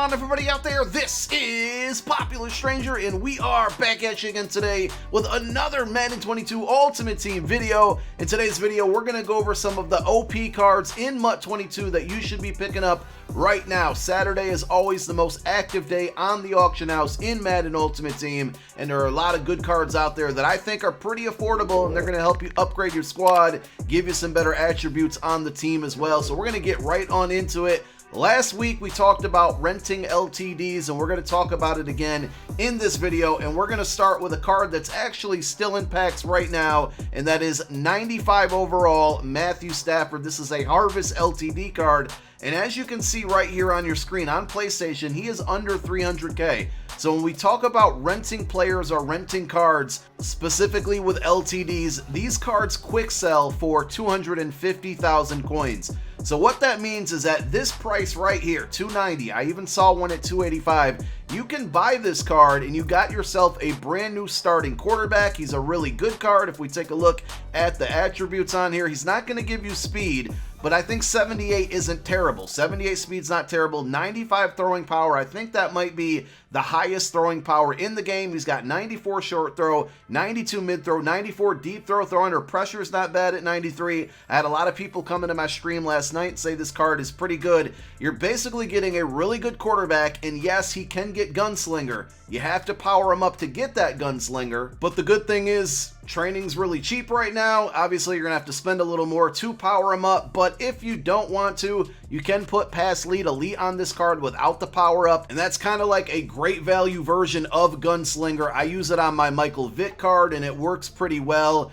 on, everybody out there? This is Popular Stranger, and we are back at you again today with another Madden 22 Ultimate Team video. In today's video, we're going to go over some of the OP cards in MUT 22 that you should be picking up right now. Saturday is always the most active day on the auction house in Madden Ultimate Team, and there are a lot of good cards out there that I think are pretty affordable, and they're going to help you upgrade your squad, give you some better attributes on the team as well. So we're going to get right on into it. Last week we talked about renting LTDs, and we're going to talk about it again in this video, and we're going to start with a card that's actually still in packs right now, and that is 95 overall Matthew Stafford. This is a Harvest LTD card, and as you can see right here on your screen on PlayStation, he is under 300k. So when we talk about renting players or renting cards, specifically with LTDs, these cards quick sell for 250,000 coins. So what that means is at this price right here, 290, I even saw one at 285, you can buy this card and you got yourself a brand new starting quarterback. He's a really good card. If we take a look at the attributes on here, he's not going to give you speed, but I think 78 isn't terrible. 78 speed's not terrible. 95 throwing power, I think that might be the highest throwing power in the game. He's got 94 short throw, 92 mid throw, 94 deep throw. Throw under pressure is not bad at 93. I had a lot of people come into my stream last night and say this card is pretty good. You're basically getting a really good quarterback, and yes, he can get gunslinger. You have to power him up to get that gunslinger, but the good thing is training's really cheap right now. Obviously, you're gonna have to spend a little more to power him up, but if you don't want to, you can put pass lead elite on this card without the power up, and that's kind of like a great value version of gunslinger. I use it on my Michael Vick card, and it works pretty well.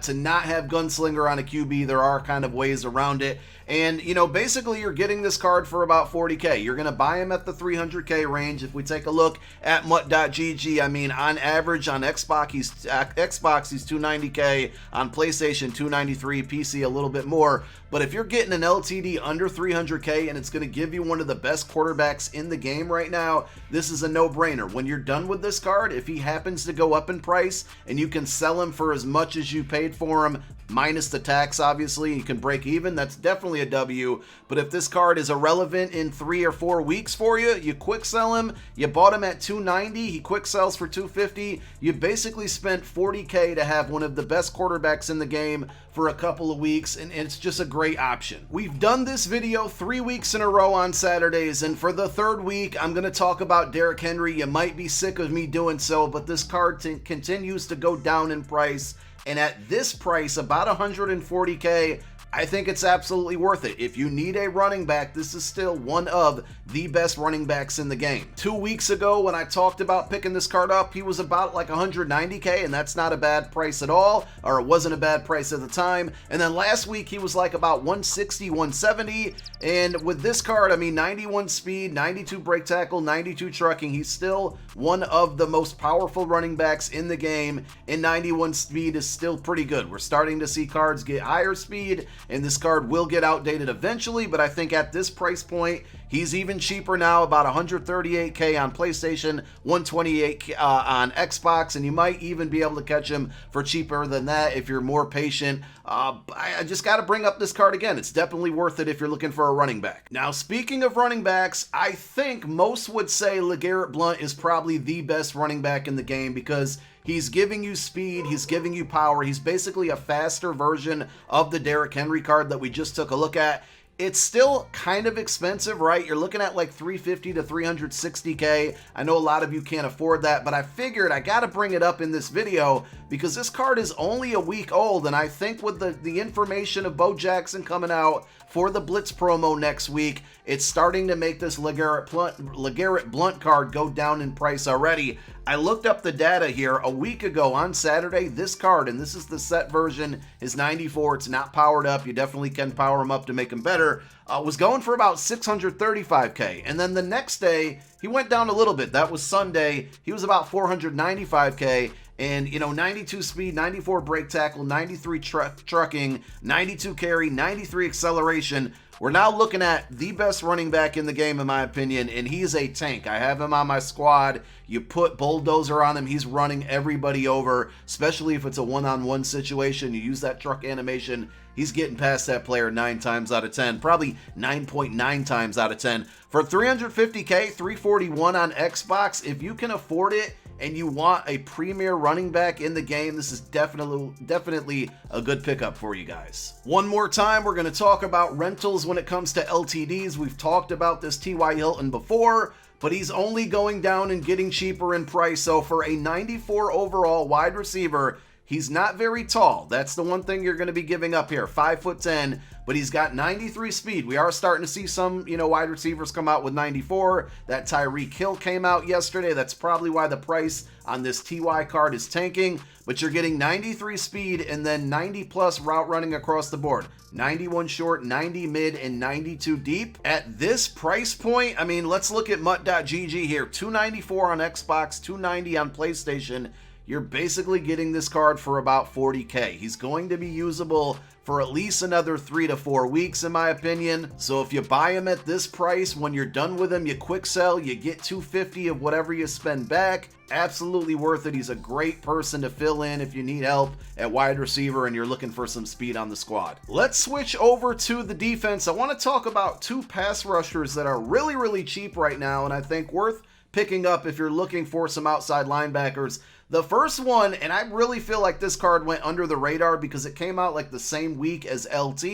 To not have gunslinger on a QB, there are kind of ways around it. And, you know, basically you're getting this card for about 40k. You're going to buy him at the 300k range. If we take a look at MUT.GG, I mean, on average on Xbox, he's 290k. On PlayStation, 293, PC a little bit more. But if you're getting an LTD under 300k and it's going to give you one of the best quarterbacks in the game right now, this is a no-brainer. When you're done with this card, if he happens to go up in price and you can sell him for as much as you paid for him, minus the tax, obviously, you can break even, that's definitely a W. But if this card is irrelevant in 3 or 4 weeks for you, you quick sell him, you bought him at 290, he quick sells for 250, you basically spent 40k to have one of the best quarterbacks in the game for a couple of weeks, and it's just a great option. We've done this video 3 weeks in a row on Saturdays, and for the third week, I'm going to talk about Derrick Henry. You might be sick of me doing so, but this card continues to go down in price. And at this price, about 140k, I think it's absolutely worth it. If you need a running back, this is still one of the best running backs in the game. 2 weeks ago, when I talked about picking this card up, he was about like 190k, and that's not a bad price at all, or it wasn't a bad price at the time. And then last week, he was like about 160, 170, and with this card, I mean, 91 speed, 92 break tackle, 92 trucking, he's still one of the most powerful running backs in the game, and 91 speed is still pretty good. We're starting to see cards get higher speed, and this card will get outdated eventually, but I think at this price point, he's even cheaper now, about 138k on PlayStation, 128 on Xbox, and you might even be able to catch him for cheaper than that if you're more patient. I just got to bring up this card again. It's definitely worth it if you're looking for a running back. Now, speaking of running backs, I think most would say Legarrette Blount is probably the best running back in the game because he's giving you speed, he's giving you power. He's basically a faster version of the Derrick Henry card that we just took a look at. It's still kind of expensive, right? You're looking at like 350 to 360k. I know a lot of you can't afford that, but I figured I got to bring it up in this video because this card is only a week old, and I think with the information of Bo Jackson coming out for the Blitz promo next week, it's starting to make this Legarrette Blount card go down in price already. I looked up the data here a week ago on Saturday. This card, and this is the set version, is 94. It's not powered up. You definitely can power him up to make him better. Was going for about 635k. And then the next day, he went down a little bit. That was Sunday. He was about 495k. And, you know, 92 speed, 94 brake tackle, 93 trucking, 92 carry, 93 acceleration. We're now looking at the best running back in the game, in my opinion, and he's a tank. I have him on my squad. You put Bulldozer on him, he's running everybody over, especially if it's a one-on-one situation. You use that truck animation, he's getting past that player 9 times out of 10, probably 9.9 times out of 10. For 350K, 341 on Xbox, if you can afford it and you want a premier running back in the game, this is definitely a good pickup for you guys. One more time, we're going to talk about rentals when it comes to LTDs. We've talked about this T.Y. Hilton before, but he's only going down and getting cheaper in price. So for a 94 overall wide receiver, he's not very tall. That's the one thing you're going to be giving up here. 5'10", but he's got 93 speed. We are starting to see some, wide receivers come out with 94. That Tyreek Hill came out yesterday. That's probably why the price on this TY card is tanking. But you're getting 93 speed and then 90 plus route running across the board. 91 short, 90 mid, and 92 deep. At this price point, I mean, let's look at mutt.gg here. 294 on Xbox, 290 on PlayStation. You're basically getting this card for about 40K. He's going to be usable for at least another 3 to 4 weeks, in my opinion. So if you buy him at this price, when you're done with him, you quick sell, you get 250 of whatever you spend back. Absolutely worth it. He's a great person to fill in if you need help at wide receiver and you're looking for some speed on the squad. Let's switch over to the defense. I want to talk about 2 pass rushers that are really cheap right now, and I think worth picking up if you're looking for some outside linebackers. The first one, and I really feel like this card went under the radar because it came out like the same week as LT,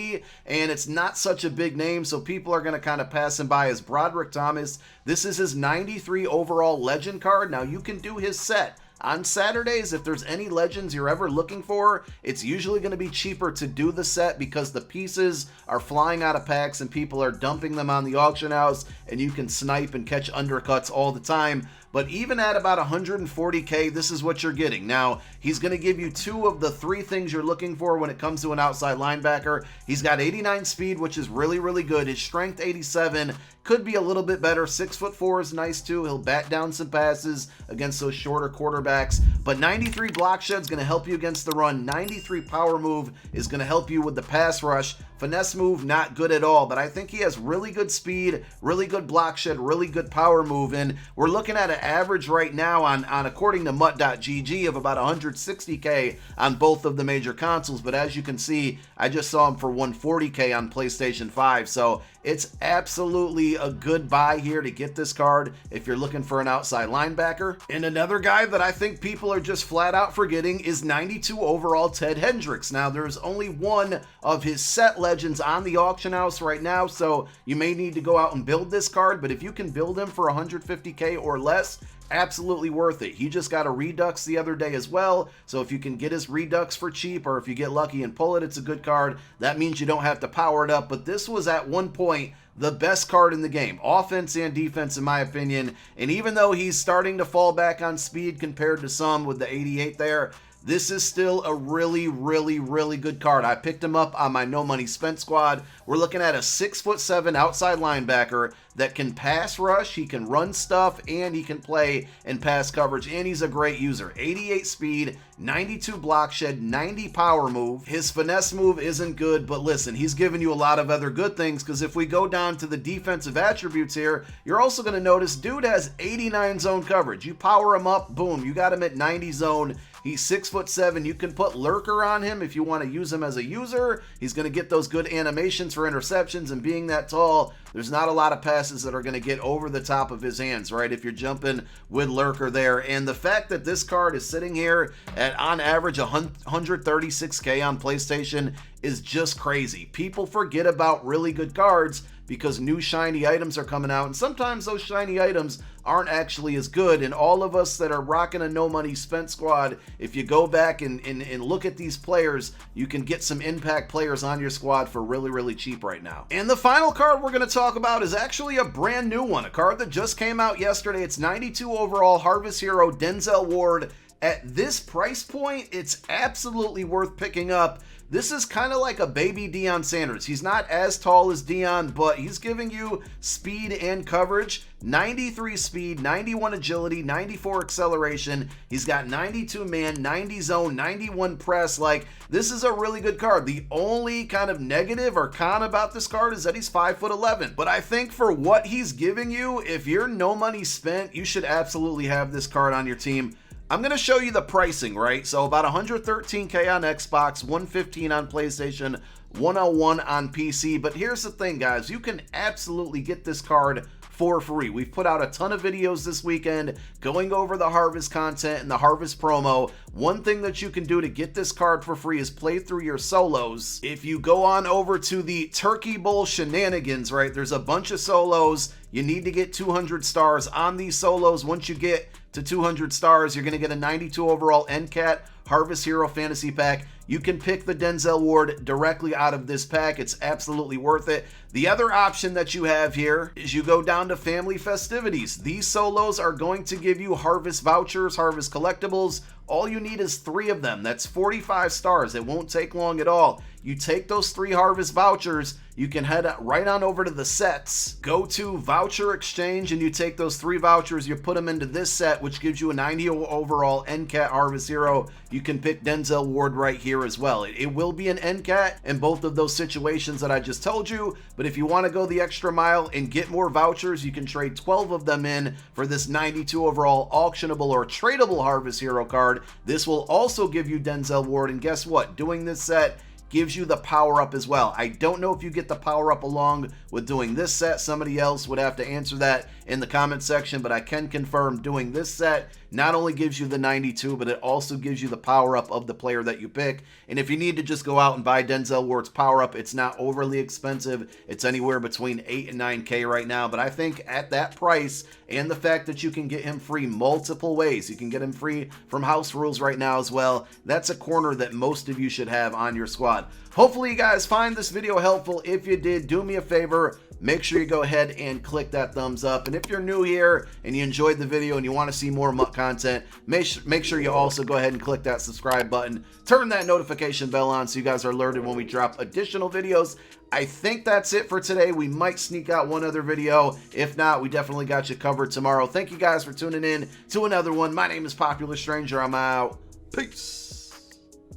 and it's not such a big name, so people are going to kind of pass him by, as Broderick Thomas. This is his 93 overall legend card. Now, you can do his set. On Saturdays, if there's any legends you're ever looking for, it's usually going to be cheaper to do the set because the pieces are flying out of packs and people are dumping them on the auction house, and you can snipe and catch undercuts all the time. But even at about 140K, this is what you're getting. Now, he's going to give you 2 of the 3 things you're looking for when it comes to an outside linebacker. He's got 89 speed, which is really good. His strength, 87. Could be a little bit better. 6'4" is nice too. He'll bat down some passes against those shorter quarterbacks. But 93 block shed is going to help you against the run. 93 power move is going to help you with the pass rush. Finesse move, not good at all. But I think he has really good speed, really good block shed, really good power move. And we're looking at an average right now on according to mutt.gg of about 160K on both of the major consoles. But as you can see, I just saw him for 140K on PlayStation 5. So it's absolutely a good buy here to get this card if you're looking for an outside linebacker. And another guy that I think people are just flat out forgetting is 92 overall Ted Hendricks. Now, there's only one of his set legends on the auction house right now, so you may need to go out and build this card, but if you can build him for 150K or less, absolutely worth it. He just got a Redux the other day as well, so if you can get his Redux for cheap, or if you get lucky and pull it, it's a good card. That means you don't have to power it up, but this was at one point the best card in the game, offense and defense in my opinion. And even though he's starting to fall back on speed compared to some with the 88 there, this is still a really good card. I picked him up on my no money spent squad. We're looking at a 6'7" outside linebacker that can pass rush, he can run stuff, and he can play in pass coverage, and he's a great user. 88 speed, 92 block shed, 90 power move. His finesse move isn't good, but listen, he's giving you a lot of other good things, because if we go down to the defensive attributes here, you're also going to notice dude has 89 zone coverage. You power him up, boom, you got him at 90 zone. He's 6'7". You can put lurker on him if you want to use him as a user. He's going to get those good animations for interceptions, and being that tall, there's not a lot of passes that are going to get over the top of his hands, right, if you're jumping with lurker there. And the fact that this card is sitting here at on average 136K on PlayStation is just crazy. People forget about really good cards because new shiny items are coming out, and sometimes those shiny items aren't actually as good. And all of us that are rocking a no money spent squad, if you go back and look at these players, you can get some impact players on your squad for really cheap right now. And the final card we're going to talk about is actually a brand new one, a card that just came out yesterday. It's 92 overall Harvest Hero Denzel Ward. At this price point, it's absolutely worth picking up. This is kind of like a baby Deion Sanders. He's not as tall as Deion, but he's giving you speed and coverage. 93 speed, 91 agility, 94 acceleration. He's got 92 man, 90 zone, 91 press. Like, this is a really good card. The only kind of negative or con about this card is that he's 5'11". But I think for what he's giving you, if you're no money spent, you should absolutely have this card on your team. I'm going to show you the pricing, right? So about 113K on Xbox, 115 on PlayStation, 101 on PC. But here's the thing, guys, you can absolutely get this card for free. We've put out a ton of videos this weekend going over the Harvest content and the Harvest promo. One thing that you can do to get this card for free is play through your solos. If you go on over to the Turkey Bowl shenanigans, right, there's a bunch of solos. You need to get 200 stars on these solos. Once you get to 200 stars, you're going to get a 92 overall NCAT Harvest Hero Fantasy Pack. You can pick the Denzel Ward directly out of this pack. It's absolutely worth it. The other option that you have here is you go down to Family Festivities. These solos are going to give you Harvest vouchers, Harvest collectibles. All you need is 3 of them. That's 45 stars. It won't take long at all. You take those 3 Harvest vouchers, you can head right on over to the sets, go to Voucher Exchange, and you take those 3 vouchers, you put them into this set, which gives you a 90 overall NCAT Harvest Hero. You can pick Denzel Ward right here as well. It will be an NCAT in both of those situations that I just told you, but if you want to go the extra mile and get more vouchers, you can trade 12 of them in for this 92 overall auctionable or tradable Harvest Hero card. This will also give you Denzel Ward, and guess what? Doing this set gives you the power up as well. I don't know if you get the power up along with doing this set. Somebody else would have to answer that in the comment section, but I can confirm doing this set not only gives you the 92, but it also gives you the power up of the player that you pick. And if you need to just go out and buy Denzel Ward's power up, it's not overly expensive. It's anywhere between 8 and 9K right now, but I think at that price and the fact that you can get him free multiple ways, you can get him free from house rules right now as well, that's a corner that most of you should have on your squad. Hopefully you guys find this video helpful. If you did, do me a favor, make sure you go ahead and click that thumbs up. And if you're new here and you enjoyed the video and you want to see more MUT content, make sure you also go ahead and click that subscribe button. Turn that notification bell on so you guys are alerted when we drop additional videos. I think that's it for today. We might sneak out one other video. If not, we definitely got you covered tomorrow. Thank you guys for tuning in to another one. My name is Popular Stranger. I'm out. Peace.